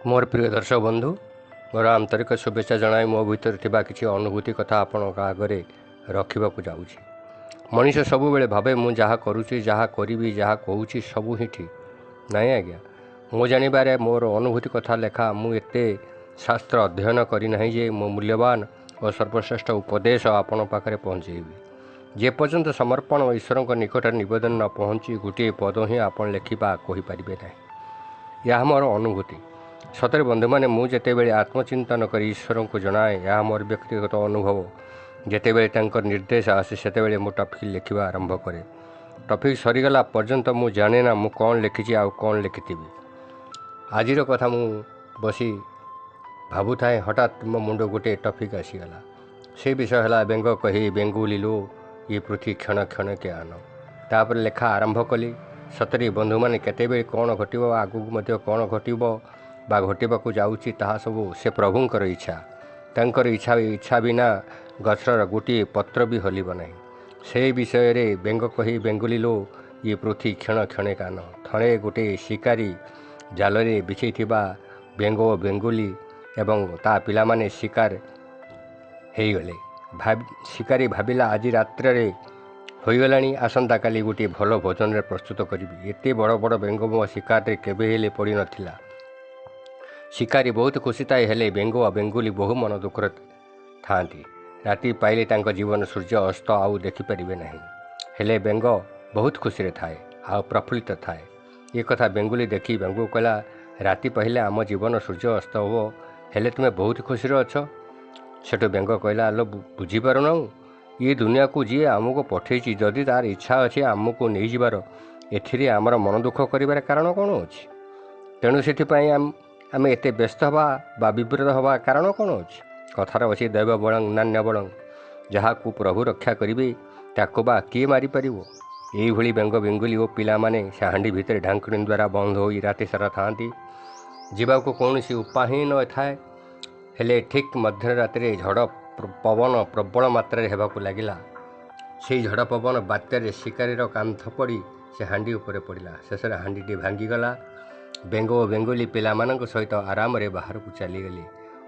मोर प्रिय दर्शक बंधु मोर आंतरिक शुभेच्छा जनाई मो भीतर थिबा किछि अनुभूति कथा आपणक आगे रखा जाऊँगी। मनीष सब बेले भावे मु जहाँ करुँची जहाँ करी जहाँ कहूँ सबू ही ठीक नाई आज्ञा। मो जानवर मोर अनुभूति कथा लेखा मुझे शास्त्र अध्ययन करना जे मो मूल्यवान और सर्वश्रेष्ठ उपदेश आपण पाखे पहुँचेबी। जेपर्यंत समर्पण ईश्वर निकट नवेदन न पहुँची गोटे पद ही आप लेखा कहींपारे ना। यह मोर अनुभूति सतरे बंधु मैंने मुझे आत्मचिंतन कर ईश्वर को जनाए यह मोर व्यक्तिगत अनुभव। जितेबले निर्देश आसे से मो टॉपिक लिखा आरंभ करे। टॉपिक सरीगला पर्यंत मु जाने ना मु कौन लिखी आउ कौन लिखी। आज कथा मु बसी भावु थाए हठात मो मुंड गोटे टॉपिक आसीगला। से विषय है बेंग कही बेंगुलिलो ये पृथ्वी क्षण क्षण के आन। तापर लेखा आरंभ कली। सतरे बंधु मैंने केतेबेले कौन घटो आगू कौन घटो बा घटवाक जाऊँगी ताहा सबू से प्रभुंकर इच्छा। तांकर इच्छा बिना गछर गोटे पत्र भी हलिब नहीं। से विषय रे बेंग कही बेंगुलिलो ये पृथ्वी क्षण क्षणे कान। थणे गोटे शिकारी जालरे बिछैथिबा बेंग ओ बेंगुली एवं ता पिला माने शिकार हो गले। शिकारी भाविला आज रात्रे होगलानी आसंता काली गोटे भल भोजन रे प्रस्तुत करी। एते बड़ बड़ बेंग मो शिकार रे केबे हेले पड़ी नथिला। शिकारी बहुत खुशी थाए हेले बेंग और बेंगुली बहु मन दुख थांती। राति पाइले तांको जीवन सूर्य अस्त आउ देखिपारे ना। हेले बेंग बहुत खुशी रे थाए आ प्रफुल्लित थाए। ये कथा बेंगुली देखी बेंगु कहला राति पहले आम जीवन सूर्य अस्त हो हेले तुम्हें बहुत खुशी अच्छ। सेठू बेंग कहला लो बुझीपारुना ये दुनिया को जी आमको पठे जदि तार इच्छा अच्छे आमको नहीं जीवार एथिरे आमर मन दुख कर कारण कौन अच्छी। तेणु से आम एत व्यस्त हवा बा विव्रत हवा कारण कौन अच्छी। कथार अच्छी दैव बलंग नान्य बलंग जहाँ को प्रभु रक्षा करेंगे ताको बा किए मारिपर। यही बेंग बेंगुली और पिला माने से हांडी भितर ढांकुणी द्वारा बंद हो राति सारा था जीवा को कौन उपाय ही न थाए। हेले ठीक मध्य राति झड़ पवन प्रबल मात्रा होगाक लगिला। से झड़ पवन बात्यार शिकारीर कांथ पड़ी से हांडी उपरे पड़ा। शेष हांडी भांगीगला। बेंग और बेंगुली पिला सहित आराम रे बाहर को चलीगले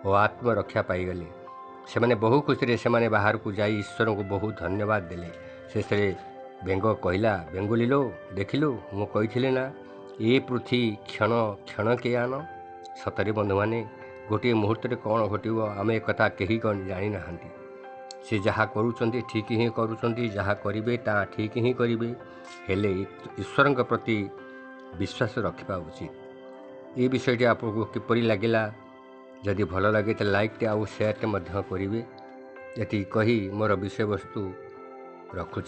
और आत्मरक्षा पाईगले। से मैंने बहु खुशी से मैंने बाहर को जाई ईश्वर को बहुत धन्यवाद देले। शेष बेंग कहला बेंगुली लो देखिलु मु कही ना ये पृथ्वी क्षण क्षण के आन। सतरे बंधु मैंने गोटे मुहूर्त कौन घटो आम एक कथा कहीं जानी ना। से जहाँ करुँच ठीक ही करुँच जहाँ करेंगे ता ठीक ही करेंगे। हेले ईश्वर प्रति विश्वास रखा उचित। ये विषयटी आपको किपरि लगिला जदि भल लगे तो लाइक आउ शेयर करेंगे। ये कही मोर विषय वस्तु रखुଛି।